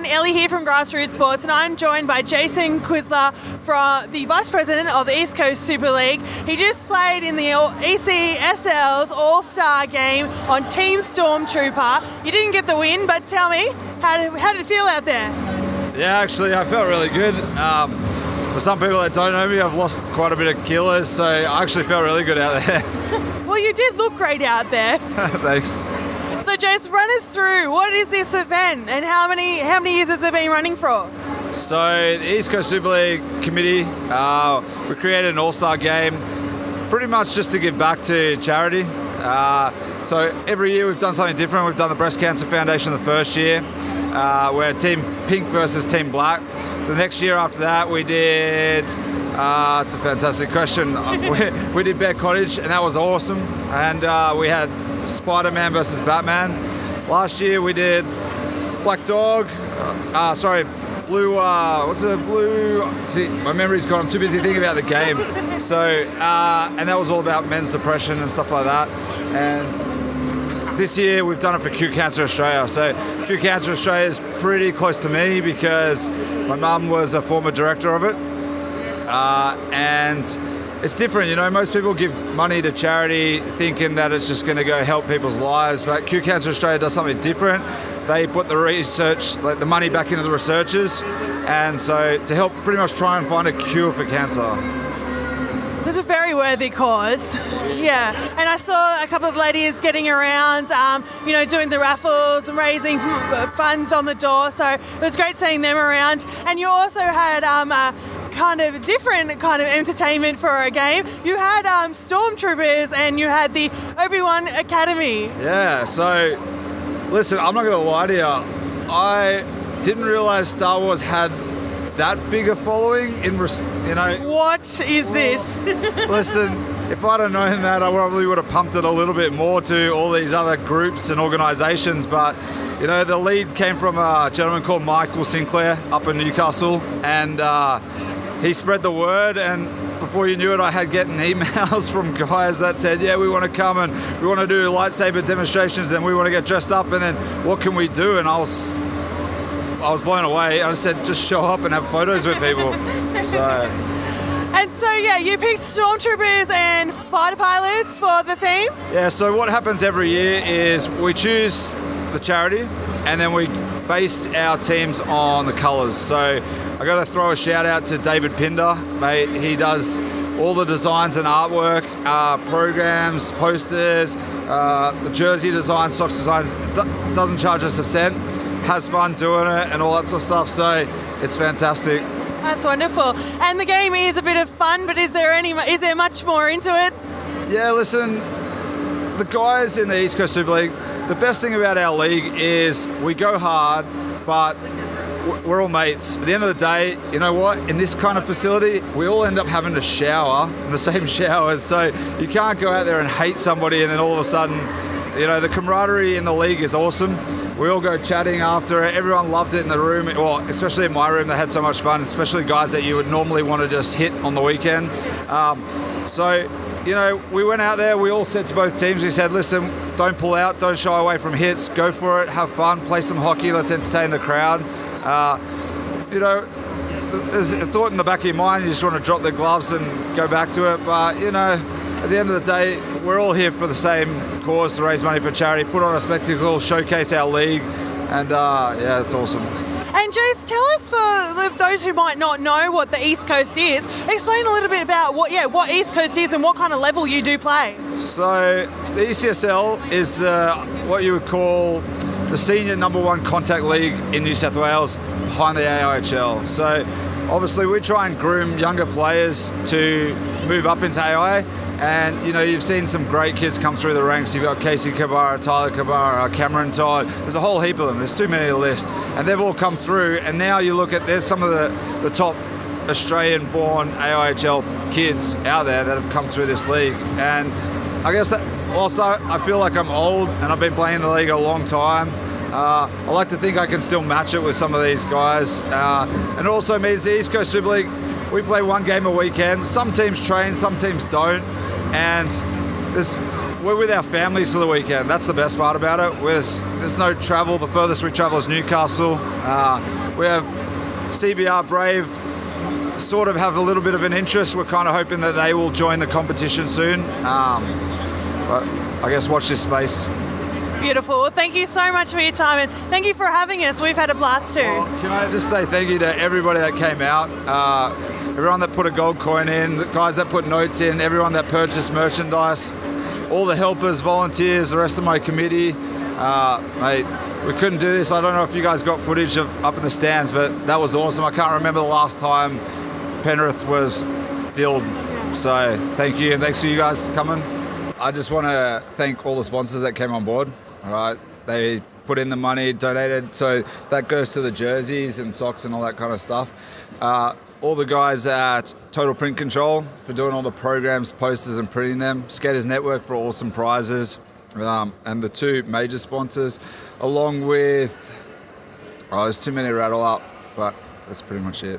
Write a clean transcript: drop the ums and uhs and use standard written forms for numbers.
everyone, Ellie here from Grassroots Sports, and I'm joined by Jason Kvisle, from the Vice President of the East Coast Super League. He just played in the ECSL's All-Star game on Team Stormtrooper. You didn't get the win, but tell me, how did it feel out there? Yeah, actually, I felt really good. For some people that don't know me, I've lost quite a bit of kilos, so I actually felt really good out there. Well, you did look great out there. Thanks. So, Jace, run us through, what is this event and how many years has it been running for? So, the East Coast Super League committee, we created an all-star game pretty much just to give back to charity. So, every year we've done something different. We've done the Breast Cancer Foundation the first year. We're Team Pink versus Team Black. The next year after that, we did, it's a fantastic question, we did Bear Cottage, and that was awesome. And we had Spider-Man versus Batman. Last year we did Black Dog, Blue, see, my memory's gone, I'm too busy thinking about the game. So, and that was all about men's depression and stuff like that. And this year we've done it for Q Cancer Australia. So Q Cancer Australia is pretty close to me because my mum was a former director of it. And it's different, you know, most people give money to charity thinking that it's just going to go help people's lives, but Q Cancer Australia does something different. They put the research, like the money back into the researchers, and so to help pretty much try and find a cure for cancer. It's a very worthy cause. Yeah, and I saw a couple of ladies getting around, doing the raffles and raising funds on the door, so it was great seeing them around. And you also had a kind of different kind of entertainment for a game. You had Stormtroopers and you had the Obi-Wan Academy. Yeah, so listen, I'm not going to lie to you. I didn't realise Star Wars had that big a following What is this? Listen, if I'd have known that, I probably would have pumped it a little bit more to all these other groups and organisations, but you know, the lead came from a gentleman called Michael Sinclair up in Newcastle, and he spread the word, and before you knew it, I had getting emails from guys that said, yeah, we want to come and we want to do lightsaber demonstrations, and we want to get dressed up, and then what can we do? And I was blown away. I said, just show up and have photos with people. And so, yeah, you picked Stormtroopers and fighter pilots for the theme? Yeah, so what happens every year is we choose the charity and then we base our teams on the colours. So I got to throw a shout out to David Pinder, mate. He does all the designs and artwork, programs, posters, the jersey designs, socks designs. Doesn't charge us a cent. Has fun doing it and all that sort of stuff, so it's fantastic. That's wonderful. And the game is a bit of fun, but is there much more into it? Yeah, listen, the guys in the East Coast Super League, the best thing about our league is we go hard, but we're all mates. At the end of the day, you know what? In this kind of facility, we all end up having to shower in the same showers, so you can't go out there and hate somebody and then all of a sudden, you know, the camaraderie in the league is awesome. We all go chatting after it. Everyone loved it in the room. Well, especially in my room, they had so much fun, especially guys that you would normally want to just hit on the weekend. So, you know, we went out there, we all said to both teams, we said, listen, don't pull out, don't shy away from hits, go for it, have fun, play some hockey, let's entertain the crowd. You know, there's a thought in the back of your mind, you just want to drop the gloves and go back to it, but, you know, at the end of the day, we're all here for the same cause, to raise money for charity, put on a spectacle, showcase our league, and yeah, it's awesome. And Jace, tell us, for those who might not know what the East Coast is, explain a little bit about what East Coast is and what kind of level you do play. So the ECSL is what you would call the senior #1 contact league in New South Wales, behind the AIHL. So obviously we try and groom younger players to move up into AI. And, you know, you've seen some great kids come through the ranks. You've got Casey Kabara, Tyler Kabara, Cameron Todd. There's a whole heap of them. There's too many to list. And they've all come through. And now you look at, there's some of the top Australian-born AIHL kids out there that have come through this league. And I guess that also, I feel like I'm old and I've been playing the league a long time. I like to think I can still match it with some of these guys. And it also means the East Coast Super League, we play one game a weekend. Some teams train, some teams don't. And there's we're with our families for the weekend. That's the best part about it. There's no travel. The furthest we travel is Newcastle. We have CBR Brave sort of have a little bit of an interest. We're kind of hoping that they will join the competition soon. But I guess watch this space. Beautiful. Well, thank you so much for your time, and thank you for having us. We've had a blast too. Can I just say thank you to everybody that came out, everyone that put a gold coin in, the guys that put notes in, everyone that purchased merchandise, all the helpers, volunteers, the rest of my committee. Mate, we couldn't do this. I don't know if you guys got footage of up in the stands, but that was awesome. I can't remember the last time Penrith was filled. So thank you, and thanks for you guys coming. I just want to thank all the sponsors that came on board. All right, they put in the money, donated, so that goes to the jerseys and socks and all that kind of stuff. All the guys at Total Print Control for doing all the programs, posters and printing them. Skaters Network for awesome prizes. And the two major sponsors, along with, there's too many to rattle up, but that's pretty much it.